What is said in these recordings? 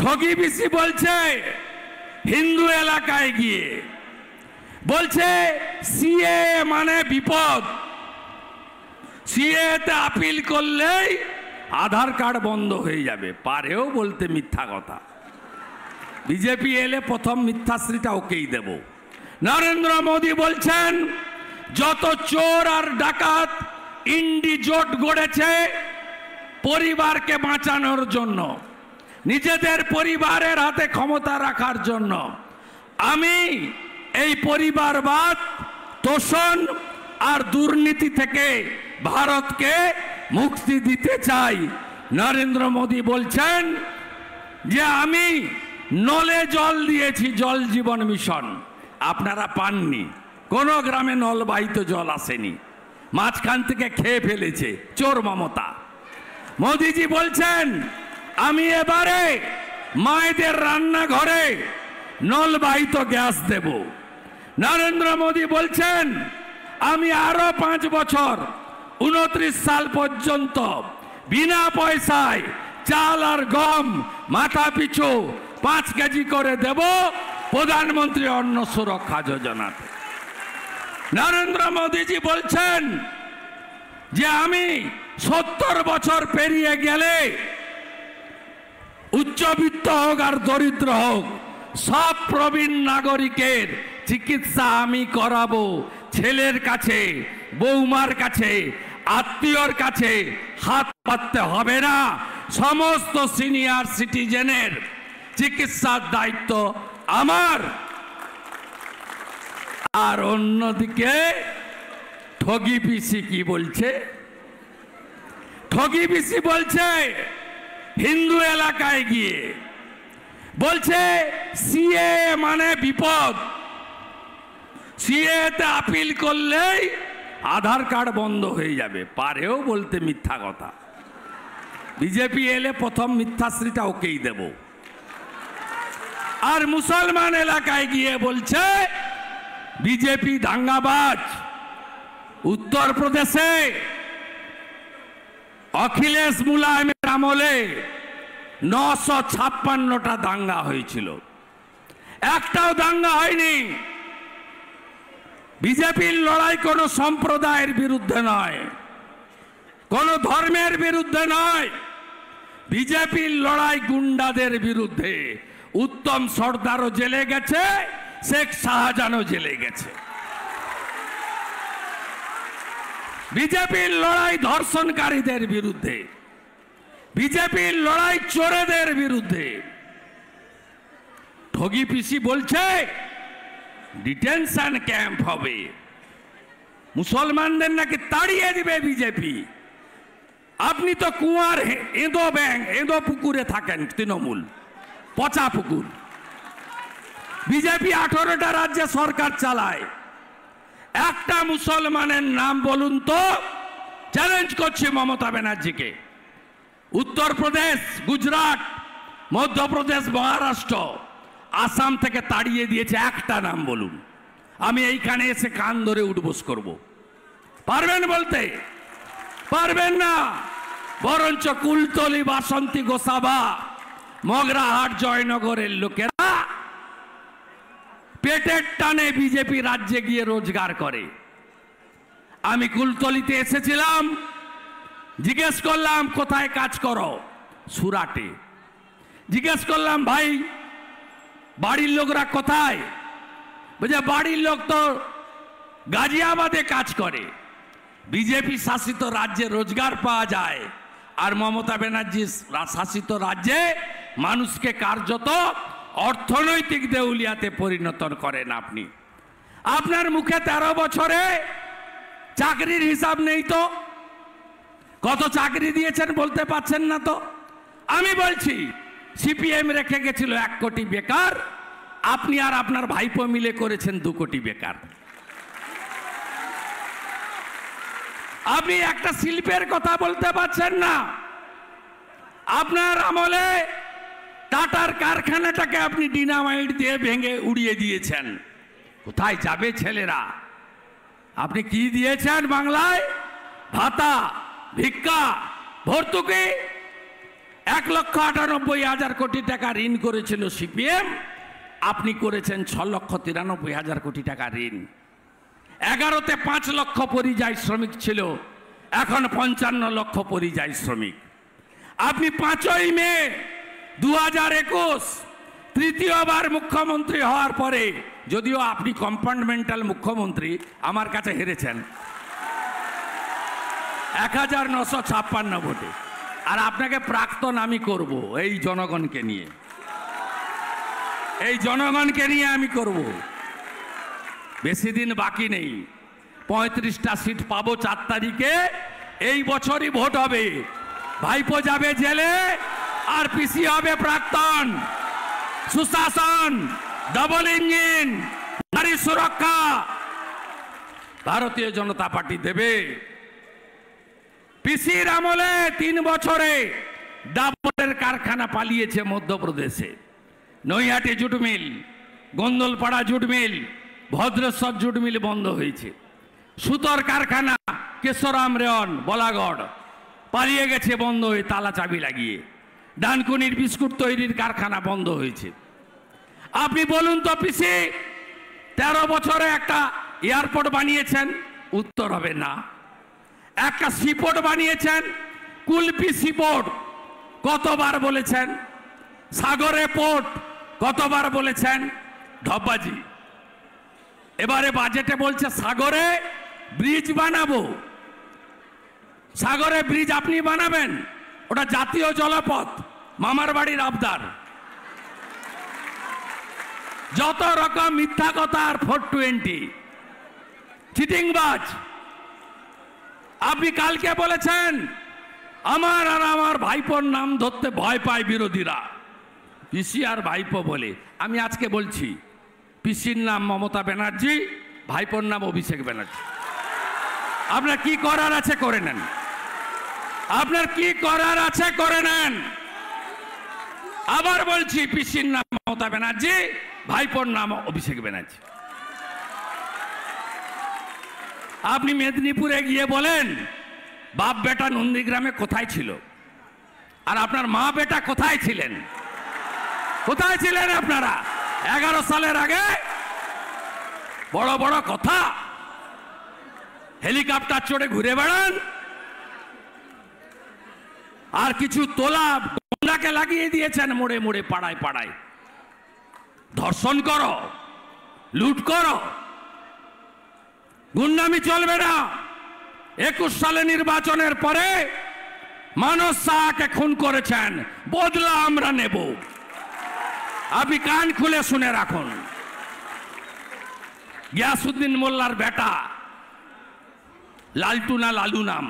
ঠগি পিসি বলছে হিন্দু এলাকায় গিয়ে বলছে সিএ মানে বিপদ, সিএ তে আপিল করলেই আধার কার্ড বন্ধ হয়ে যাবে। পারেও বলতে মিথ্যা কথা। বিজেপি এলে প্রথম মিথ্যাশ্রীটা ওকেই দেব। নরেন্দ্র মোদী বলছেন যত চোর আর ডাকাত ইন্ডি জোট গড়েছে পরিবারকে বাঁচানোর জন্য, নিজেদের পরিবারের হাতে ক্ষমতা রাখার জন্য। আমি এই পরিবারবাদ, তোষণ আর দুর্নীতি থেকে ভারতকে মুক্তি দিতে চাই। নরেন্দ্র মোদী বলছেন যে আমি নলে জল দিয়েছি, জল জীবন মিশন, আপনারা পাননি। কোন গ্রামে নলবাহিত জল আসেনি, মাঝখান থেকে খেয়ে ফেলেছে চোর মমতা। মোদীজি বলছেন আমি এবারে মায়েদের রান্নাঘরে নলবাহিত গ্যাস দেব। নরেন্দ্র মোদী বলছেন আমি আরো 5 বছর 29 সাল পর্যন্ত বিনা পয়সায় চাল আর গম মাথা পিছু 5 কেজি করে দেব প্রধানমন্ত্রী অন্ন সুরক্ষা যোজনাতে। নরেন্দ্র মোদীজি বলছেন যে আমি 70 বছর পেরিয়ে গেলে উচ্চবিত্ত হোক আর দরিদ্র হোক সব প্রবীণ নাগরিকের চিকিৎসা আমি করাবো। ছেলের কাছে, বৌমার কাছে, আত্মীয়র কাছে হাত পাততে হবে না। সমস্ত সিনিয়র সিটিজেনের চিকিৎসার দায়িত্ব আমার। আর অন্যদিকে ঠগি পিসি কি বলছে? ঠগি পিসি বলছে হিন্দু এলাকায় গিয়ে বলছে সিএ মানে বিপদ, সিএ তে আপিল করলেই আধার কার্ড বন্ধ হয়ে যাবে। পারেও বলতে মিথ্যা কথা। বিজেপি এলে প্রথম মিথ্যাশ্রীটা ওকেই দেব। আর মুসলমান এলাকায় গিয়ে বলছে বিজেপি দাঙ্গাবাজ। উত্তরপ্রদেশে অখিলেশ মুলায়মের আমলে 956টা দাঙ্গা হয়েছিল, একটাও দাঙ্গা হয়নি। বিজেপির লড়াই কোনো সম্প্রদায়ের বিরুদ্ধে নয়, কোন ধর্মের বিরুদ্ধে নয়। বিজেপির লড়াই গুন্ডাদের বিরুদ্ধে। উত্তম সর্দারও জেলে গেছে, শেখ শাহজাহানও জেলে গেছে। বিজেপির লড়াই ধর্ষণকারীদের বিরুদ্ধে, বিজেপির লড়াই চোরেদের বিরুদ্ধে। ঠগি পিসি বলছে ডিটেনশন ক্যাম্প হবে, মুসলমানদের নাকি তাড়িয়ে দিবে বিজেপি। আপনি তো কুয়ার এঁদো ব্যাং, এঁদো পুকুরে থাকেন, তৃণমূল পচা পুকুর। বিজেপি 18টা রাজ্যে সরকার চালায়, একটা মুসলমানের নাম বলুন তো। চ্যালেঞ্জ করছি মমতা ব্যানার্জিকে। উত্তরপ্রদেশ, গুজরাট, মধ্যপ্রদেশ, মহারাষ্ট্র, আসাম থেকে তাড়িয়ে দিয়েছে, একটা নাম বলুন। আমি এইখানে এসে কান ধরে উঠবোস করব। পারবেন বলতে? পারবেন না। বরঞ্চ কুলতলি, বাসন্তী, গোসাবা, মগরাহাট, জয়নগরের লোকেরা পেটের টানে বিজেপি রাজ্যে গিয়ে রোজগার করে। আমি কুলতলিতে এসেছিলাম, জিজ্ঞেস করলাম কোথায় কাজ করো? সুরাটে। জিজ্ঞেস করলাম ভাই বাড়ির লোকরা কোথায়? বলছে বাড়ির লোক তো গাজিয়াবাদে কাজ করে। বিজেপি শাসিত রাজ্যে রোজগার পাওয়া যায়, আর মমতা ব্যানার্জি শাসিত রাজ্যে মানুষকে কার্যত অর্থনৈতিক দেউলিয়াতে পরিণত করেন আপনি। আপনার মুখে 13 বছরে চাকরির হিসাব নেই তো? কত চাকরি দিয়েছেন বলতে পারছেন না তো? আমি বলছি সিপিএম রেখে গেছিল 1 কোটি বেকার, আপনি আর আপনার ভাইপো মিলে করেছেন 2 কোটি বেকার। আপনি একটা শিল্পের কথা বলতে পারছেন না। আপনার আমলে টাটার কারখানাটাকে আপনি ডিনামাইট দিয়ে ভেঙে উড়িয়ে দিয়েছেন। কোথায় যাবে ছেলেরা? আপনি কি দিয়েছেন বাংলায়? ভাতা, ভিক্ষা, ভর্তুকি। 1,98,000 কোটি টাকা ঋণ করেছিল সিপিএম, আপনি করেছেন 6,93,000 কোটি টাকা ঋণ। 11তে 5 লক্ষ পরিযায়ী শ্রমিক ছিল, এখন 55 লক্ষ পরিযায়ী শ্রমিক। আপনি 5ই মে 2021 তৃতীয়বার মুখ্যমন্ত্রী হওয়ার পরে, যদিও আপনি কম্পার্টমেন্টাল মুখ্যমন্ত্রী, আমার কাছে হেরেছেন 1956 ভোটে, আর আপনাকে প্রাক্তন আমি করব এই জনগণকে নিয়ে, এই জনগণকে নিয়ে আমি করব। বেশি দিন বাকি নেই, 35টা সিট পাবো 4 তারিখে, এই বছরই ভোট হবে। ভাইপো যাবে জেলে, আর পিসি হবে প্রাক্তন। সুশাসন, ডবল ইঞ্জিন, নারী সুরক্ষা ভারতীয় জনতা পার্টি দেবে। পিসির আমলে 3 বছরে ডাবলের কারখানা পালিয়েছে মধ্যপ্রদেশে। Naihati jute mill, Gondalpara jute mill, Bhadreswar jute mill বন্ধ হয়েছে। সুতোর কারখানা কেশরাম রেওয়ান বলাগড় পালিয়ে গেছে বন্ধ হয়ে, তালা চাবি লাগিয়ে। ডানকুনির বিস্কুট তৈরির কারখানা বন্ধ হয়েছে। আপনি বলুন তো পিসি, 13 বছরে একটা এয়ারপোর্ট বানিয়েছেন, উত্তর হবে না। একটা সিপোর্ট বানিয়েছেন, কুলপি সিপোর্ট, কতবার বলেছেন? সাগরে পোর্ট, কতবার বলেছেন? ধব্বাজি। এবারে বাজেটে বলছে সাগরে ব্রিজ বানাবো। সাগরে ব্রিজ আপনি বানাবেন? ওটা জাতীয় জলপথ, মামার বাড়ির আবদার। যত রকম মিথ্যা কথা আর 420 চিটিংবাজ। আপনি কালকে বলেছেন আমার আর আমার ভাইপোর নাম ধরতে ভয় পায় বিরোধীরা, পিসি আর ভাইপো বলে। আমি আজকে বলছি, পিসির নাম মমতা ব্যানার্জি, ভাইপোর নাম অভিষেক ব্যানার্জি। আপনার কি করার আছে করে নেন, আপনার কি করার আছে করে নেন। আবার বলছি, পিসির নাম মমতা ব্যানার্জি, ভাইপোর নাম অভিষেক ব্যানার্জি। আপনি মেদিনীপুরে গিয়ে বলেন বাপ বেটা নন্দীগ্রামে কোথায় ছিল, আর আপনার মা বেটা কোথায় ছিলেন? কোথায় ছিলেন আপনারা 11 সালের আগে? বড় বড় কথা, হেলিকপ্টার চড়ে ঘুরে বেড়ান, আর কিছু তোলা গুন্ডাকে লাগিয়ে দিয়েছেন মোড়ে মোড়ে, পাড়ায় পাড়ায়। ধর্ষণ করো, লুট করো, গুন্ডামি চলবে না। 21 সালে নির্বাচনের পরে মানস শাহকে খুন করেছেন, বদলা আমরা নেব। আপনি কান খুলে শুনে রাখুন। গিয়াসউদ্দিন মোল্লার বেটা, লালটু না লালু নাম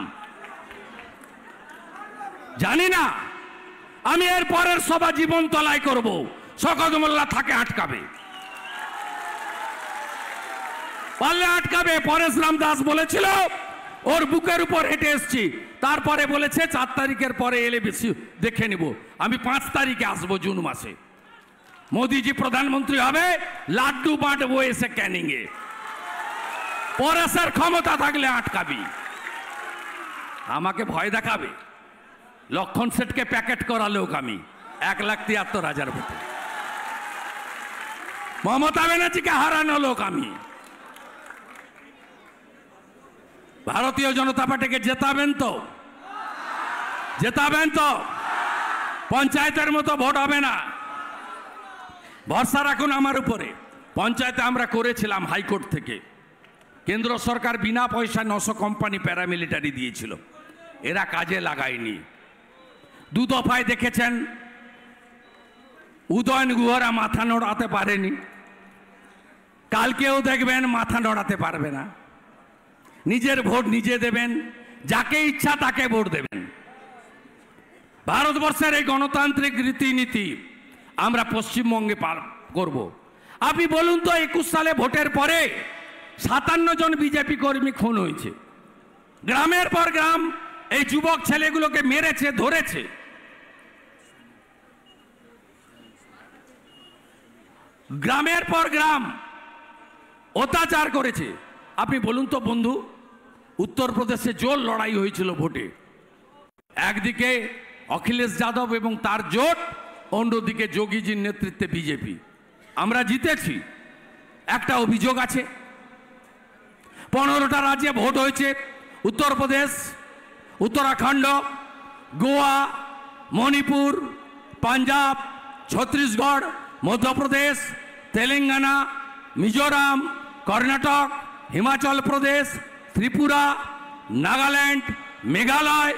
জানি না, আমি এর পরের সভা জীবন তলায় করব, শওকত মোল্লা থাকে আটকাবে, পারলে আটকাবে। পরেশ রাম দাস বলেছিল ওর বুকের উপর হেঁটে এসছি, তারপরে বলেছে 4 তারিখের পরে এলে বেশি দেখে নিব। আমি 5 তারিখে আসবো, জুন মাসে। মোদিজি প্রধানমন্ত্রী হবে, লাড্ডু বাঁটবো এসে ক্যানিংয়ে। পরেশের ক্ষমতা থাকলে আটকাবি, আমাকে ভয় দেখাবে। লক্ষণ সেটকে প্যাকেট করা লোক আমি, 1,73,000 ভোটে। মমতা ব্যানার্জিকে হারানো লোক আমি। ভারতীয় জনতা পার্টিকে জেতাবেন তো? জেতাবেন তো? পঞ্চায়েতের মতো ভোট হবে না, ভরসা রাখুন আমার উপরে। পঞ্চায়েতে আমরা করেছিলাম হাইকোর্ট থেকে, কেন্দ্র সরকার বিনা পয়সা 900 কোম্পানি প্যারামিলিটারি দিয়েছিল, এরা কাজে লাগায়নি। 2 দফায় দেখেছেন উদয়ন গুহরা মাথা নড়াতে পারেনি, কালকেও দেখবেন মাথা নড়াতে পারবে না। নিজের ভোট নিজে দেবেন, যাকে ইচ্ছা তাকে ভোট দেবেন। ভারতবর্ষের এই গণতান্ত্রিক রীতিনীতি আমরা পশ্চিমবঙ্গে করব। আপনি বলুন তো, 21 সালে ভোটের পরে 57 জন বিজেপি কর্মী খুন হয়েছে। গ্রামের পর গ্রাম এই যুবক ছেলেগুলোকে মেরেছে, ধরেছে। গ্রামের পর গ্রাম অত্যাচার করেছে। আপনি বলুন তো বন্ধু, উত্তরপ্রদেশে জোর লড়াই হয়েছিল ভোটে। একদিকে অখিলেশ যাদব এবং তার জোট, অন্যদিকে যোগীজির নেতৃত্বে বিজেপি। আমরা জিতেছি। একটা অভিযোগ আছে, 15টা রাজ্যে ভোট হয়েছে, উত্তরপ্রদেশ, উত্তরাখণ্ড, গোয়া, মণিপুর, পাঞ্জাব, ছত্তিশগড়, মধ্যপ্রদেশ, তেলেঙ্গানা, মিজোরাম, কর্ণাটক, হিমাচল প্রদেশ, ত্রিপুরা, নাগাল্যান্ড, মেঘালয়,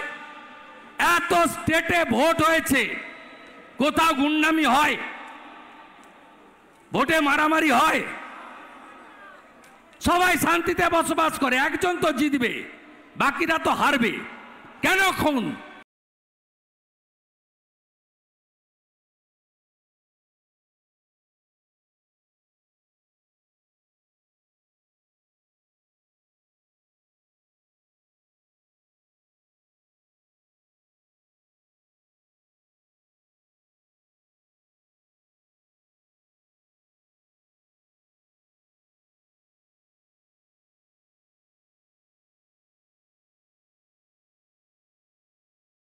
এত স্টেটে ভোট হয়েছে। কোথাও গুন্ডামি হয়? ভোটে মারামারি হয়? সবাই শান্তিতে বসবাস করে। একজন তো জিতবে, বাকিরা তো হারবে। কেন খুন?